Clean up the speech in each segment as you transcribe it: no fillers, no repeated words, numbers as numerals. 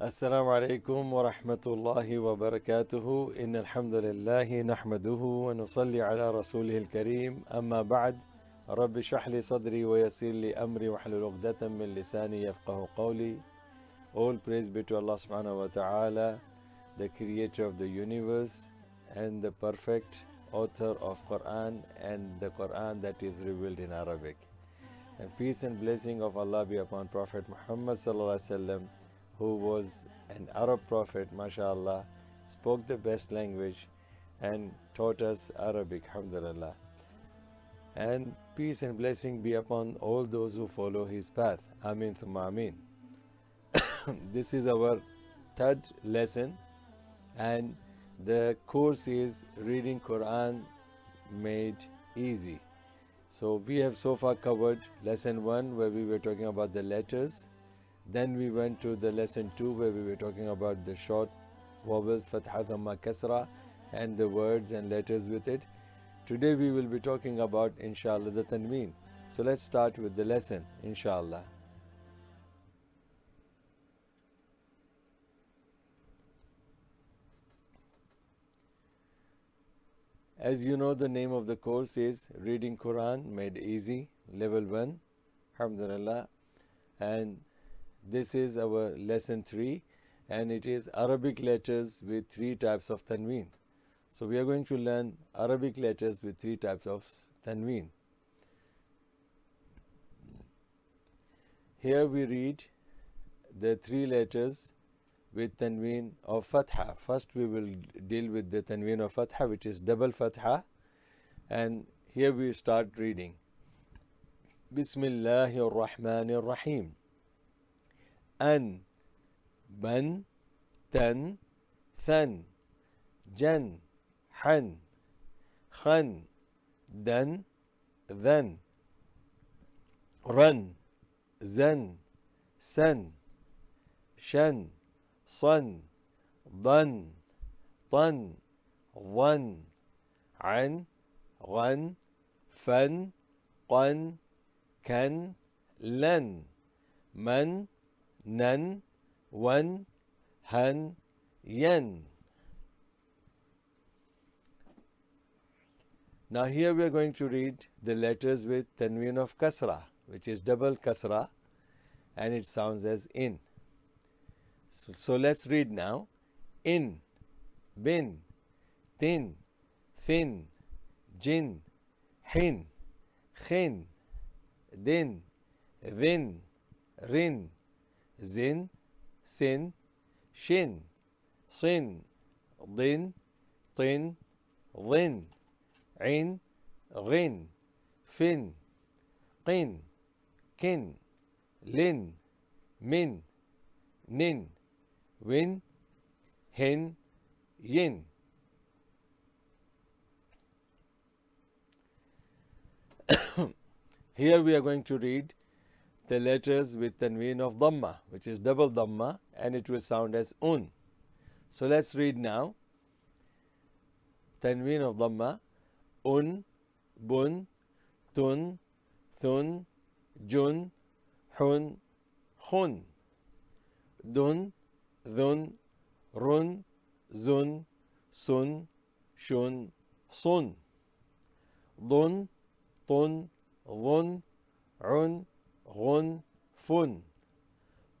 السلام عليكم ورحمة الله وبركاته إن الحمد لله نحمده ونصلي على رسوله الكريم أما بعد رب اشرح لي صدري ويسر لي أمري واحلل عقدة من لساني يفقه قولي. All praise be to Allah subhanahu wa ta'ala, the creator of the universe and the perfect author of Qur'an and the Qur'an that is revealed in Arabic. And peace and blessing of Allah be upon Prophet Muhammad sallallahu alaihi wasallam, who was an Arab prophet, mashallah, spoke the best language and taught us Arabic, alhamdulillah. And peace and blessing be upon all those who follow his path. Ameen thumma ameen. This is our third lesson and the course is Reading Quran Made Easy. So we have so far covered lesson 1 where we were talking about the letters. Then we went to the lesson 2 where we were talking about the short vowels, fatha, dhamma, kasra and the words and letters with it. Today we will be talking about, inshallah, the Tanween. So let's start with the lesson, inshallah. As you know, the name of the course is Reading Quran Made Easy, Level 1, alhamdulillah. And this is our lesson 3 and it is Arabic letters with 3 types of Tanween. So we are going to learn Arabic letters with 3 types of Tanween. Here we read the 3 letters with Tanween of Fatha. First we will deal with the Tanween of Fatha, which is double Fatha, and here we start reading. Bismillahir Rahmanir Rahim. An, ban, tan, than, jan, han, khan, dan, than, run, zan, san, shan, صن ضن طن ظن عن غن فن قن كن لن من نن ون هن ين. Now here we are going to read the letters with Tanween of Kasra, which is double Kasra, and it sounds as in. So let's read now. In, bin, tin, thin, jin, hin, khin, din, thin, rin, zin, sin, shin, sin, din, tin, dhin, in, ghin, fin, qin, kin, lin, min, nin, win, hin, yin. Here we are going to read the letters with Tanween of Dhamma, which is double Dhamma, and it will sound as un. So let's read now. Tanween of Dhamma. Un, bun, tun, thun, jun, hun, khun. Dun, dhun, run, zun, sun, shun, sun. Dun, tun, dhun, un, ghun, fun.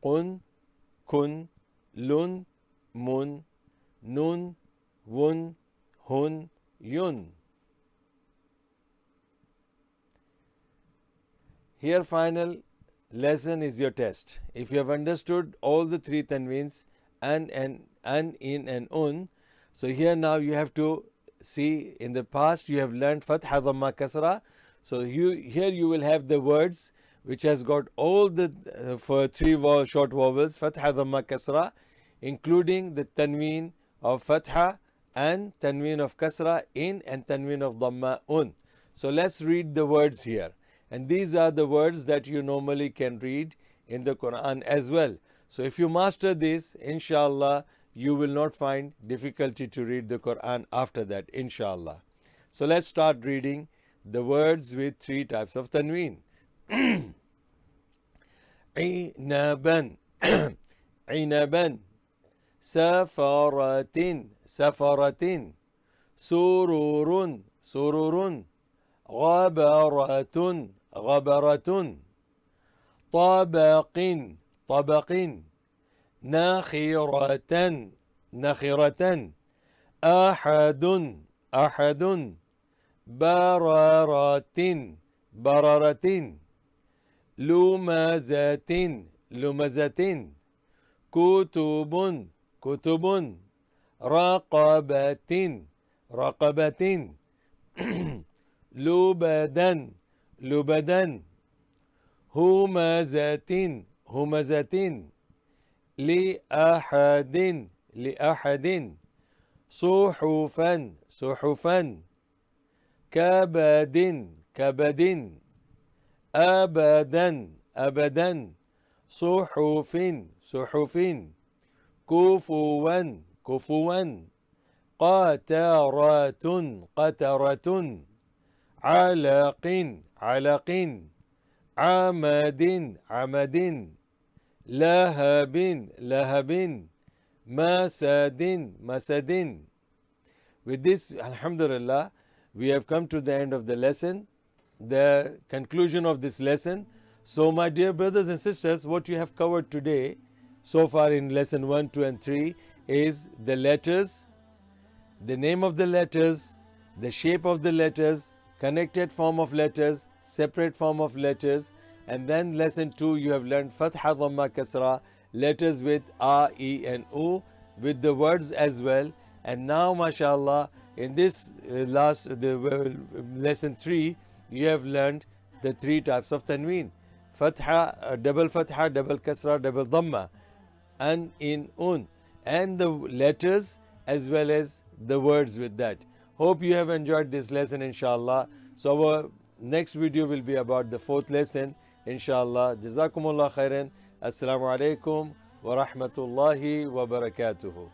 Qun, kun, lun, mun, nun, wun, hun, yun. Here final lesson is your test. If you have understood all the 3 Tanweens and in and un, so here now you have to see, in the past you have learned Fatha, Dhamma, Kasra. So here you will have the words which has got all the for 3 short vowels, Fatha, Dhamma, Kasra, including the Tanween of Fatha and Tanween of Kasra in and Tanween of Dhamma un. So let's read the words here. And these are the words that you normally can read in the Quran as well. So if you master this, inshallah, you will not find difficulty to read the Quran after that, inshallah. So let's start reading the words with 3 types of Tanween. Inaban, Inaban, سفرة سفرة سرور سرور غبرة غبرة طبق طبق ناخرة ناخرة أحد أحد بررة بررة لمزة لمزة كتب كتب رقبة رقبة لبدا لبدا همزة همزة لأحد لأحد صحفا صحفا كبد كبد أبدا أبدا صحف صحف كفوا كفوا قترة قترة علق علق عمد عمد لهب لهب مسد مسد. With this, alhamdulillah, we have come to the end of the lesson, the conclusion of this lesson. So my dear brothers and sisters, what you have covered today so far in lesson 1, 2 and 3 is the letters, the name of the letters, the shape of the letters, connected form of letters, separate form of letters, and then lesson 2 you have learned Fatha, Dhamma, Kasra, letters with A, E and U, with the words as well. And now mashallah, in this lesson 3 you have learned the 3 types of Tanween: Fatha, double Fatha, double Kasra, double Dhamma, and in Un, and the letters as well as the words with that. Hope you have enjoyed this lesson inshallah. So our next video will be about the 4th lesson inshallah. Jazakumullah khairan. Assalamu alaikum wa rahmatullahi wa barakatuhu.